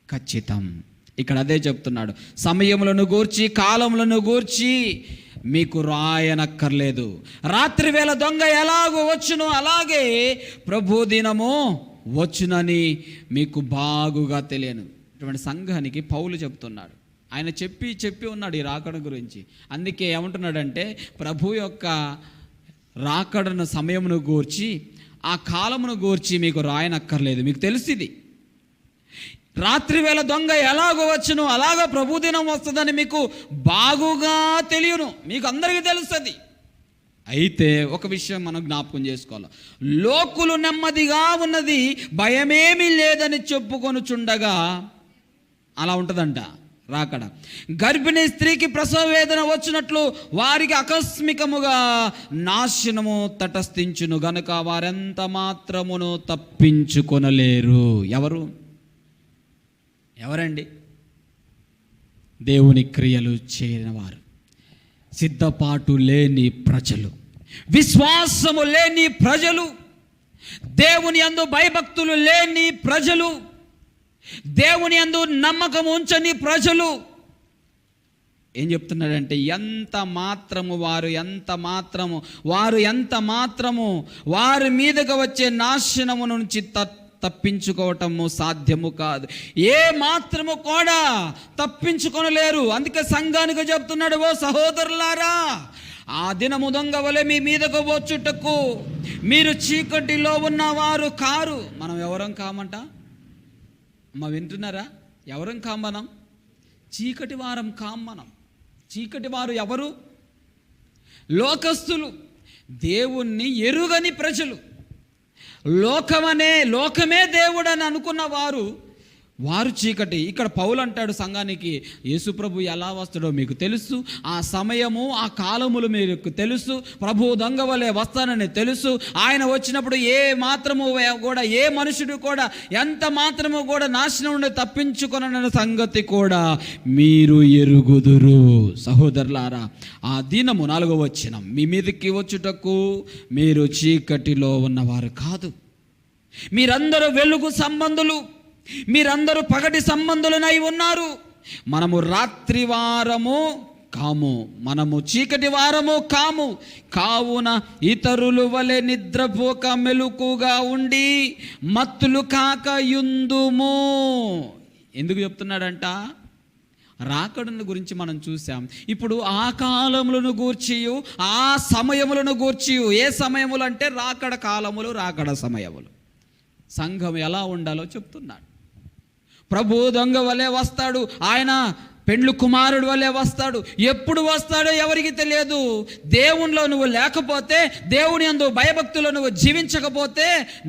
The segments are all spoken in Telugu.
ఖచ్చితం. ఇక్కడ అదే చెప్తున్నాడు, సమయములను గూర్చి కాలములను గూర్చి మీకు రాయనక్కర్లేదు. రాత్రి వేళ దొంగ ఎలాగో వచ్చునో అలాగే ప్రభు దినము వచ్చునని మీకు బాగుగా తెలియను. ఇటువంటి సంఘానికి పౌలు చెప్తున్నాడు. ఆయన చెప్పి ఉన్నాడు ఈ రాకడ గురించి. అందుకే ఏమంటున్నాడంటే, ప్రభు యొక్క రాకడను సమయమును గూర్చి ఆ కాలమును గూర్చి మీకు రాయనక్కర్లేదు, మీకు తెలుస్తుంది. రాత్రి వేళ దొంగ ఎలాగో వచ్చును అలాగ ప్రభు దినం వస్తుందని మీకు బాగుగా తెలియను, మీకు అందరికీ తెలుస్తుంది. అయితే ఒక విషయం మనం జ్ఞాపకం చేసుకోవాలి, లోకులు నెమ్మదిగా ఉన్నది భయమేమీ లేదని చెప్పుకొనుచుండగా, అలా ఉంటుందంట రాకడ. గర్భిణీ స్త్రీకి ప్రసవ వేదన వచ్చినట్లు వారికి ఆకస్మికముగా నాశనము తటస్థించును గనుక వారెంత మాత్రమును తప్పించుకొనలేరు. ఎవరండి? దేవుని క్రియలు చేయని వారు, సిద్ధపాటు లేని ప్రజలు, విశ్వాసము లేని ప్రజలు, దేవుని యందు భయభక్తులు లేని ప్రజలు, దేవుని యందు నమ్మకం ఉంచని ప్రజలు. ఏం చెప్తున్నాడంటే, ఎంత మాత్రము వారి మీదగా వచ్చే నాశనము నుంచి తప్పించుకోవటము సాధ్యము కాదు. ఏ మాత్రము కూడా తప్పించుకొనలేరు. అందుకే సంఘానికి చెప్తున్నాడు, ఓ సహోదరులారా, ఆ దినము దొంగ వలె మీ మీదకు వచ్చుటకు మీరు చీకటిలో ఉన్నవారు కారు. మనం ఎవరం కామంట? వింటున్నారా? ఎవరం కాం మనం? చీకటి వారం కాం మనం. చీకటి వారు ఎవరు? లోకస్తులు, దేవుణ్ణి ఎరుగని ప్రజలు, లోకమే దేవుడు అని అనుకున్న వారు చీకటి. ఇక్కడ పౌలు అంటాడు సంఘానికి, యేసుప్రభు ఎలా వస్తాడో మీకు తెలుసు, ఆ సమయము ఆ కాలములు మీకు తెలుసు, ప్రభు దొంగ వలె వస్తానని తెలుసు. ఆయన వచ్చినప్పుడు ఏ మాత్రము కూడా, ఏ మనుషుడు కూడా ఎంత మాత్రము కూడా నాశనం నుండి తప్పించుకొనని సంగతి కూడా మీరు ఎరుగుదురు. సహోదరులారా, ఆ దినము 4వ వచనం, మీ మీదకి వచ్చుటకు మీరు చీకటిలో ఉన్నవారు కాదు, మీరందరూ వెలుగు సంబంధులు, మీరందరూ పగటి సంబంధులనై ఉన్నారు. మనము రాత్రి వారము కాము, మనము చీకటి వారము కాము. కావున ఇతరుల వలె నిద్రపోక మెలకుగా ఉండి మత్తులు కాక యుందుము. ఎందుకు చెప్తున్నాడంట? రాకడను గురించి మనం చూసాం. ఇప్పుడు ఆ కాలములను గూర్చియు ఆ సమయములను గూర్చియు, ఏ సమయములు అంటే రాకడ కాలములు, రాకడ సమయములు, సంఘం ఎలా ఉండాలో చెప్తున్నాడు. ప్రభు దొంగ వలె వస్తాడు, ఆయన పెండ్లు కుమారుడు వలె వస్తాడు. ఎప్పుడు వస్తాడో ఎవరికి తెలియదు. దేవునిలో నువ్వు లేకపోతే, దేవుని యందు భయభక్తులు నువ్వు జీవించకపోతే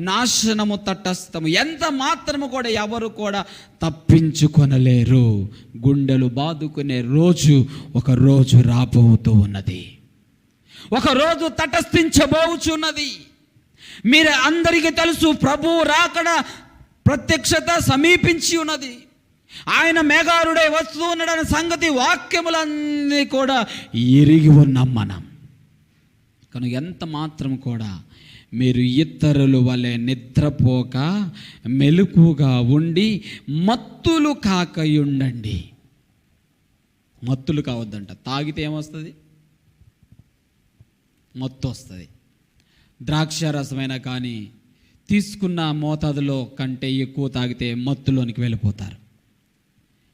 నాశనము తటస్థము. ఎంత మాత్రము కూడా ఎవరు కూడా తప్పించుకొనలేరు. గుండెలు బాదుకునే రోజు ఒక రోజు రాబోతూ ఉన్నది, ఒక రోజు తటస్థించబోచున్నది. మీరు అందరికీ తెలుసు, ప్రభు రాకడ ప్రత్యక్షత సమీపించి ఉన్నది. ఆయన మేఘారుడే వస్తూ ఉన్నాడనే సంగతి వాక్యములన్నీ కూడా ఎరిగి ఉన్నాం మనం. కనుక ఎంత మాత్రం కూడా మీరు ఇతరుల వలె నిద్రపోక మెలకుగా ఉండి మత్తులు కాకయుండండి. మత్తులు కావద్దంట. తాగితే ఏమొస్తుంది? మత్తు వస్తుంది. ద్రాక్ష రసమైనా కానీ తీసుకున్న మోతాదులో కంటే ఎక్కువ తాగితే మత్తులోనికి వెళ్ళిపోతారు.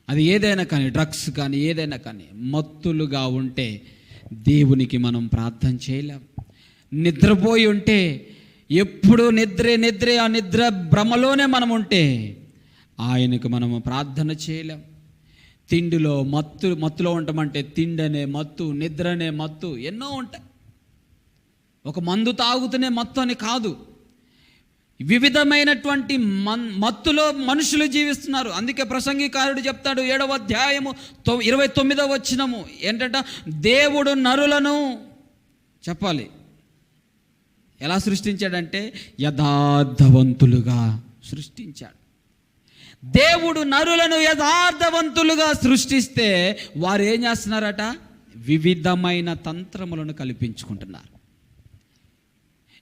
అది ఏదైనా కానీ, డ్రగ్స్ కానీ ఏదైనా కానీ, మత్తులుగా ఉంటే దేవునికి మనం ప్రార్థన చేయలేం. నిద్రపోయి ఉంటే, ఎప్పుడు నిద్రే ఆ నిద్ర భ్రమలోనే మనం ఉంటే ఆయనకు మనము ప్రార్థన చేయలేం. తిండిలో మత్తులో ఉంటామంటే తిండనే మత్తు, నిద్రనే మత్తు, ఎన్నో ఉంటాయి. ఒక మందు తాగుతూనే మత్తు అని కాదు, వివిధమైనటువంటి మత్తులో మనుషులు జీవిస్తున్నారు. అందుకే ప్రసంగికారుడు చెప్తాడు 7వ అధ్యాయము 29వ వచనము ఏంటంట, దేవుడు నరులను చెప్పాలి ఎలా సృష్టించాడంటే యథార్థవంతులుగా సృష్టించాడు. దేవుడు నరులను యథార్థవంతులుగా సృష్టిస్తే వారు ఏం చేస్తున్నారట? వివిధమైన తంత్రములను కల్పించుకుంటున్నారు.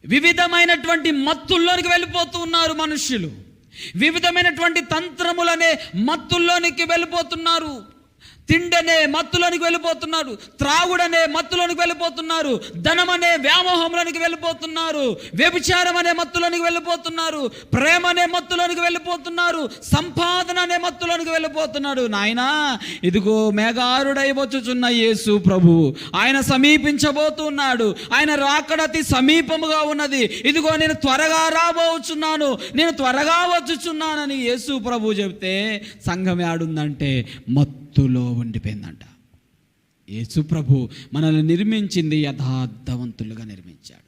వివిధమైనటువంటి మత్తుల్లోనికి వెళ్ళిపోతూ ఉన్నారు మనుష్యులు. వివిధమైనటువంటి తంత్రములనే మత్తుల్లోనికి వెళ్ళిపోతున్నారు. తిండనే మత్తులోనికి వెళ్ళిపోతున్నారు, త్రాగుడనే మత్తులోనికి వెళ్ళిపోతున్నారు, ధనమనే వ్యామోహంలోనికి వెళ్ళిపోతున్నారు, వ్యభిచారం అనే మత్తులోనికి వెళ్ళిపోతున్నారు, ప్రేమ అనే మత్తులోనికి వెళ్ళిపోతున్నారు, సంపాదన అనే మత్తులోనికి వెళ్ళిపోతున్నారు. నాయనా, ఇదిగో మేఘారుడై వచ్చుచున్న యేసు ప్రభువు, ఆయన సమీపించబోతున్నాడు. ఆయన రాకడ అతి సమీపముగా ఉన్నది. ఇదిగో నేను త్వరగా రాబోచున్నాను, నేను త్వరగా వచ్చుచున్నానని యేసు ప్రభు చెబితే సంఘం ఏడుందంటే మత్తులో ఉండిపోయిందంట. యేసు ప్రభు మనల్ని నిర్మించింది యథార్థవంతులుగా నిర్మించాడు.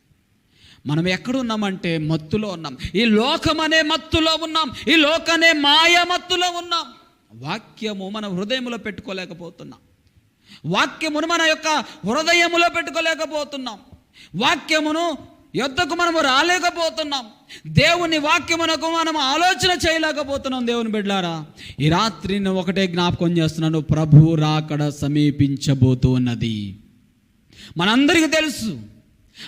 మనం ఎక్కడున్నామంటే మత్తులో ఉన్నాం. ఈ లోకం అనే మత్తులో ఉన్నాం, ఈ లోకనే మాయ మత్తులో ఉన్నాం. వాక్యము మన హృదయంలో పెట్టుకోలేకపోతున్నాం, వాక్యమును మన యొక్క హృదయములో పెట్టుకోలేకపోతున్నాం, వాక్యమును యొద్దకు మనము రాలేకపోతున్నాం, దేవుని వాక్యమునకు మనం ఆలోచన చేయలేకపోతున్నాం. దేవుని బిడ్డలారా, ఈ రాత్రి నేను ఒకటే జ్ఞాపకం చేస్తున్నాను, ప్రభు రాకడ సమీపించబోతున్నది. మనందరికీ తెలుసు.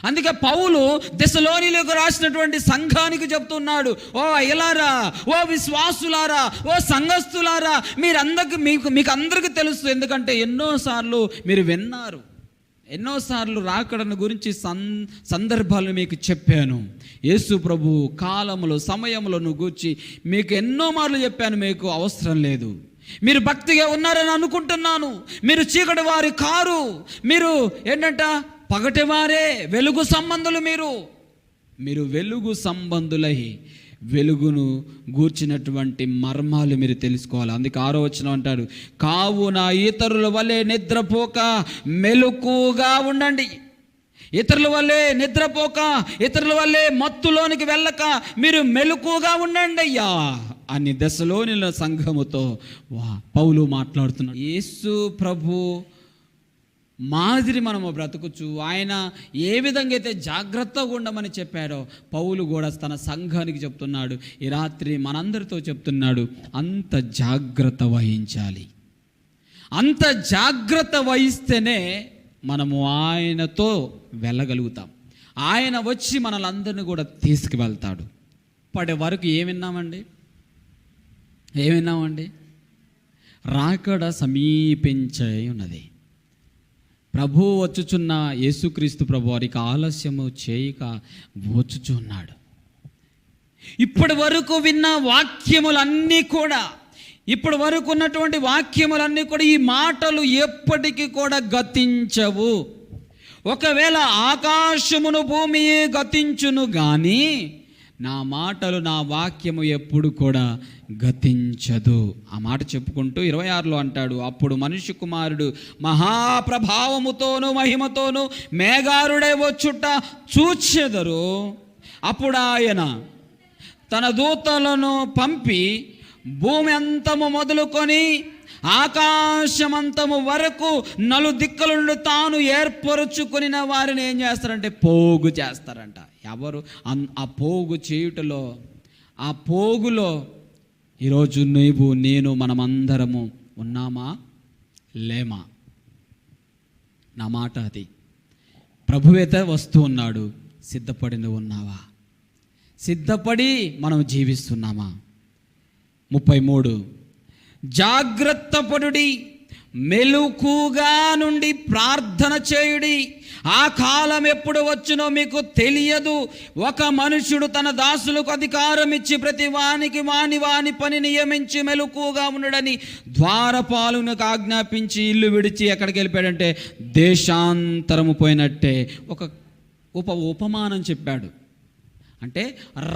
అందుకే పౌలు దెసలోనిలకు రాసినటువంటి సంఘానికి చెప్తున్నాడు, ఓ అయ్యలారా, ఓ విశ్వాసులారా, ఓ సంఘస్థులారా, మీకు అందరికీ తెలుసు. ఎందుకంటే ఎన్నోసార్లు మీరు విన్నారు, ఎన్నోసార్లు రాకడను గురించి సందర్భాలను మీకు చెప్పాను. యేసు ప్రభు కాలములో సమయములను గూర్చి మీకు ఎన్నో మార్లు చెప్పాను. మీకు అవసరం లేదు, మీరు భక్తిగా ఉన్నారని అనుకుంటున్నాను. మీరు చీకటి వారి కారు, మీరు ఏంటంట పగటివారే, వెలుగు సంబంధులు. మీరు వెలుగు సంబంధులై వెలుగును గూర్చినటువంటి మర్మాలు మీరు తెలుసుకోవాలి. అందుకే 6వ వచనం అంటాడు, కావున ఇతరుల వలె నిద్రపోక మెలకుగా ఉండండి. ఇతరుల వల్లే నిద్రపోక, ఇతరుల వల్లే మత్తులోనికి వెళ్ళక మీరు మెలకుగా ఉండండి అయ్యా అని దశలోనిల సంఘముతో పౌలు మాట్లాడుతున్నాడు. యేసు ప్రభు మాదిరి మనము బ్రతుకుచు ఆయన ఏ విధంగా అయితే జాగ్రత్తగా ఉండమని చెప్పాడో పౌలు కూడా తన సంఘానికి చెప్తున్నాడు. ఈ రాత్రి మనందరితో చెప్తున్నాడు, అంత జాగ్రత్త వహించాలి. అంత జాగ్రత్త వహిస్తేనే మనము ఆయనతో వెళ్ళగలుగుతాం. ఆయన వచ్చి మనలందరినీ కూడా తీసుకువెళ్తాడు. ఇప్పటి వరకు ఏమిన్నామండి? రాకడ సమీపించే ఉన్నది. ప్రభు వచ్చుచున్న యేసుక్రీస్తు ప్రభు వారికి ఆలస్యము చేయక వచ్చుచున్నాడు. ఇప్పటి వరకు విన్న వాక్యములన్నీ కూడా, ఇప్పటి వరకు ఉన్నటువంటి వాక్యములన్నీ కూడా, ఈ మాటలు ఎప్పటికీ కూడా గతించవు. ఒకవేళ ఆకాశమును భూమి గతించును కానీ నా మాటలు, నా వాక్యము ఎప్పుడు కూడా గతించదు. ఆ మాట చెప్పుకుంటూ 26లో అంటాడు, అప్పుడు మనుష్య కుమారుడు మహాప్రభావముతోనూ మహిమతోనూ మేఘారుడై వచ్చుట చూచెదరు. అప్పుడు ఆయన తన దూతలను పంపి భూమి అంతము మొదలుకొని ఆకాశమంతము వరకు నలుదిక్కుల నుండి తాను ఏర్పరుచుకుని వారిని ఏం చేస్తారంటే పోగు చేస్తారంట. ఎవరు? ఆ పోగు చేయుటలో, ఆ పోగులో ఈరోజు నీవు నేను మనమందరము ఉన్నామా లేమా? నా మాట అది. ప్రభువైతే వస్తూ ఉన్నాడు, సిద్ధపడి నువ్వు ఉన్నావా? సిద్ధపడి మనం జీవిస్తున్నామా? 33 జాగ్రత్త పడుడి, మెలకుగా నుండి ప్రార్థన చేయుడి, ఆ కాలం ఎప్పుడు వచ్చునో మీకు తెలియదు. ఒక మనుషుడు తన దాసులకు అధికారం ఇచ్చి ప్రతి వానికి వాని పని నియమించి మెలకుగా ఉండడని ద్వారపాలునకు ఆజ్ఞాపించి ఇల్లు విడిచి ఎక్కడికి వెళ్ళిపోయాడంటే దేశాంతరము పోయినట్టే. ఒక ఉపమానం చెప్పాడు. అంటే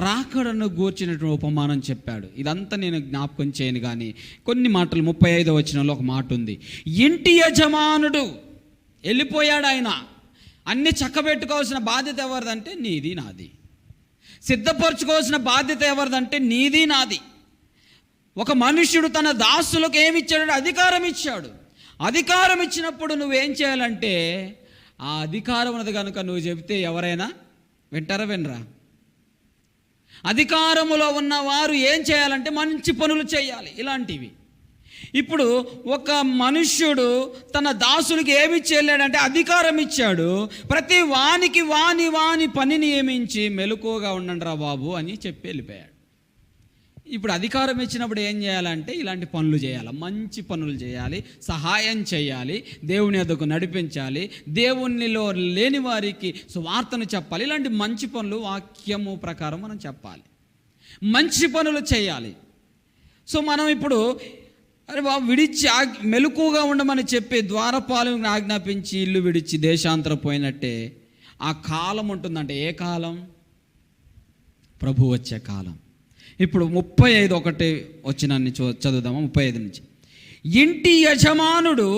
రాకడను గూర్చినటువంటి ఉపమానం చెప్పాడు. ఇదంతా నేను జ్ఞాపకం చేయను కానీ కొన్ని మాటలు 35వ వచనంలో ఒక మాట ఉంది. ఇంటి యజమానుడు వెళ్ళిపోయాడు. ఆయన అన్ని చక్కబెట్టుకోవాల్సిన బాధ్యత ఎవరిదంటే నీది నాది. సిద్ధపరచుకోవాల్సిన బాధ్యత ఎవరిదంటే నీది నాది. ఒక మనుష్యుడు తన దాసులకు ఏమి ఇచ్చాడు? అధికారం ఇచ్చాడు. అధికారం ఇచ్చినప్పుడు నువ్వేం చేయాలంటే ఆ అధికారం ఉన్నది కనుక నువ్వు చెబితే ఎవరైనా వింటారా? వినరా? అధికారములో ఉన్నవారు ఏం చేయాలంటే మంచి పనులు చేయాలి. ఇలాంటివి. ఇప్పుడు ఒక మనుష్యుడు తన దాసునికి ఏమి చేయలేడంటే అధికారం ఇచ్చాడు. ప్రతి వానికి వాని పని నియమించి మెలకువగా ఉండండి రా బాబు అని చెప్పి వెళ్ళిపోయాడు. ఇప్పుడు అధికారం ఇచ్చినప్పుడు ఏం చేయాలంటే ఇలాంటి పనులు చేయాలి, మంచి పనులు చేయాలి, సహాయం చేయాలి, దేవుని యొద్దకు నడిపించాలి, దేవునిలో లేని వారికి సువార్తను చెప్పాలి. ఇలాంటి మంచి పనులు వాక్యము ప్రకారం మనం చెప్పాలి, మంచి పనులు చేయాలి. సో మనం ఇప్పుడు అరే బాబు విడిచి మెలకుగా ఉండమని చెప్పి ద్వారపాలకుని ఆజ్ఞాపించి ఇల్లు విడిచి దేశాంతరం పోయినట్టే ఆ కాలం ఉంటుందంటే ఏ కాలం? ప్రభు వచ్చే కాలం. ఇప్పుడు 35:1 వచ్చినాన్ని చదువుదామా. 35 నుంచి. ఇంటి యజమానుడు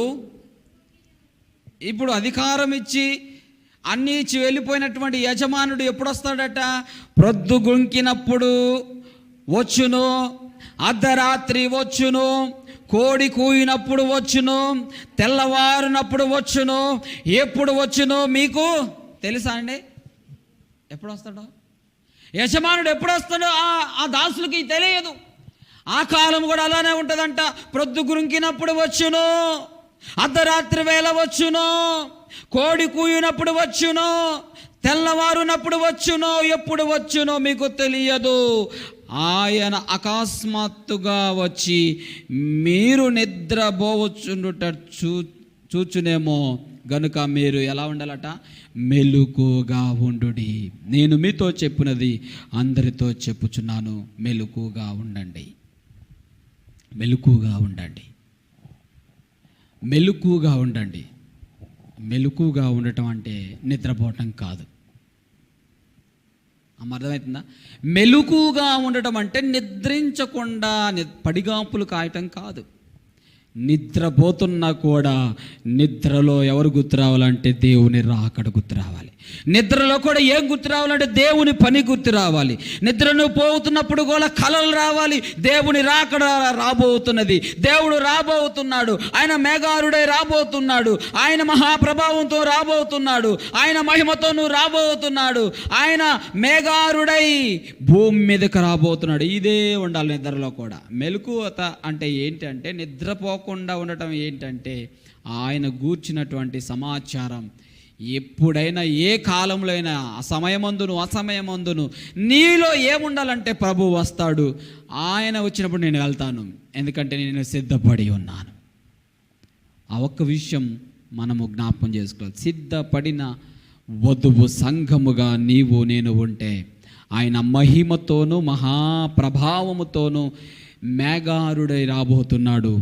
ఇప్పుడు అధికారం ఇచ్చి అన్నీ ఇచ్చి వెళ్ళిపోయినటువంటి యజమానుడు ఎప్పుడు వస్తాడట? ప్రొద్దుగుంకినప్పుడు వచ్చును, అర్ధరాత్రి వచ్చును, కోడి కూయినప్పుడు వచ్చును, తెల్లవారునప్పుడు వచ్చును. ఎప్పుడు వచ్చును మీకు తెలుసా అండి? ఎప్పుడు వస్తాడో యజమానుడు ఎప్పుడు వస్తాడో ఆ దాసులకి తెలియదు. ఆ కాలం కూడా అలానే ఉంటుందంట. ప్రొద్దు గురింకినప్పుడు వచ్చును, అర్ధరాత్రి వేళ వచ్చును, కోడి కూయినప్పుడు వచ్చును, తెల్లవారునప్పుడు వచ్చును. ఎప్పుడు వచ్చునో మీకు తెలియదు. ఆయన అకస్మాత్తుగా వచ్చి మీరు నిద్రపోవచ్చుండుట చూచునేమో, గనుక మీరు ఎలా ఉండాలట? మెలకుగా ఉండుడి. నేను మీతో చెప్పినది అందరితో చెప్పుచున్నాను, మెలకుగా ఉండండి, మెలకుగా ఉండండి, మెలకుగా ఉండండి. మెలకుగా ఉండటం అంటే నిద్రపోవటం కాదు. అర్థమవుతుందా? మెలకుగా ఉండటం అంటే నిద్రించకుండా పడిగాపులు కాయటం కాదు. నిద్రపోతున్నా కూడా నిద్రలో ఎవరు గుర్తు రావాలంటే దేవుని రాకడ గుర్తు రావాలి. నిద్రలో కూడా ఏం గుర్తు రావాలంటే దేవుని పని గుర్తు రావాలి. నిద్రను పోతున్నప్పుడు కూడా కలలు రావాలి. దేవుని రాకడ రాబోతున్నది, దేవుడు రాబోతున్నాడు, ఆయన మేఘారుడై రాబోతున్నాడు, ఆయన మహాప్రభావంతో రాబోతున్నాడు, ఆయన మహిమతోనూ రాబోతున్నాడు, ఆయన మేఘారుడై భూమి మీదకి రాబోతున్నాడు. ఇదే ఉండాలి నిద్రలో కూడా. మెలకువత అంటే ఏంటంటే నిద్రపోకుండా ఉండటం ఏంటంటే ఆయన గూర్చినటువంటి సమాచారం ఎప్పుడైనా ఏ కాలంలో అయినా సమయమందును అసమయమందును నీలో ఏముండాలంటే ప్రభు వస్తాడు. ఆయన వచ్చినప్పుడు నేను వెళ్తాను, ఎందుకంటే నేను సిద్ధపడి ఉన్నాను. ఆ ఒక్క విషయం మనము జ్ఞాపకం చేసుకోవాలి. సిద్ధపడిన వధువు సంఘముగా నీవు నేను ఉంటే ఆయన మహిమతోనూ మహాప్రభావముతోనూ మేఘారుడై రాబోతున్నాడు.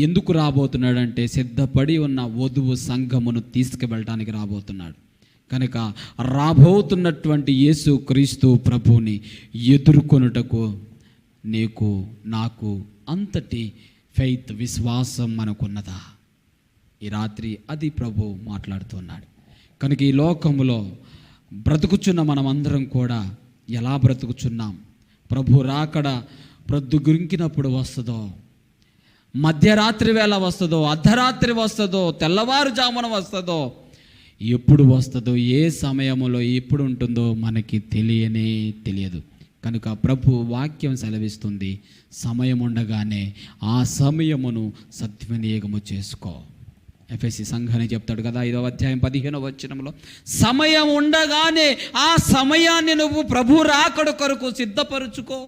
ఎందుకు రాబోతున్నాడంటే సిద్ధపడి ఉన్న వధువు సంఘమును తీసుకువెళ్ళడానికి రాబోతున్నాడు. కనుక రాబోతున్నటువంటి యేసు క్రీస్తు ప్రభువుని ఎదుర్కొనుటకు నీకు నాకు అంతటి ఫెయిత్, విశ్వాసం మనకున్నదా? ఈ రాత్రి అది ప్రభు మాట్లాడుతున్నాడు. కనుక ఈ లోకములో బ్రతుకుచున్న మనమందరం కూడా ఎలా బ్రతుకుచున్నాం? ప్రభు రాకడ ప్రొద్దు గురింకినప్పుడు వస్తుందో, మధ్యరాత్రి వేళ వస్తుందో, అర్ధరాత్రి వస్తుందో, తెల్లవారుజామున వస్తుందో, ఎప్పుడు వస్తుందో, ఏ సమయంలో ఎప్పుడు ఉంటుందో మనకి తెలియదు. కనుక ప్రభు వాక్యం సెలవిస్తుంది, సమయం ఉండగానే ఆ సమయమును సద్వినియోగము చేసుకో. ఎఫెసీ సంఘాన్ని చెప్తాడు కదా 5వ అధ్యాయం 15వ వచనంలో, సమయం ఉండగానే ఆ సమయాన్ని నువ్వు ప్రభు రాకడ కొరకు సిద్ధపరుచుకో.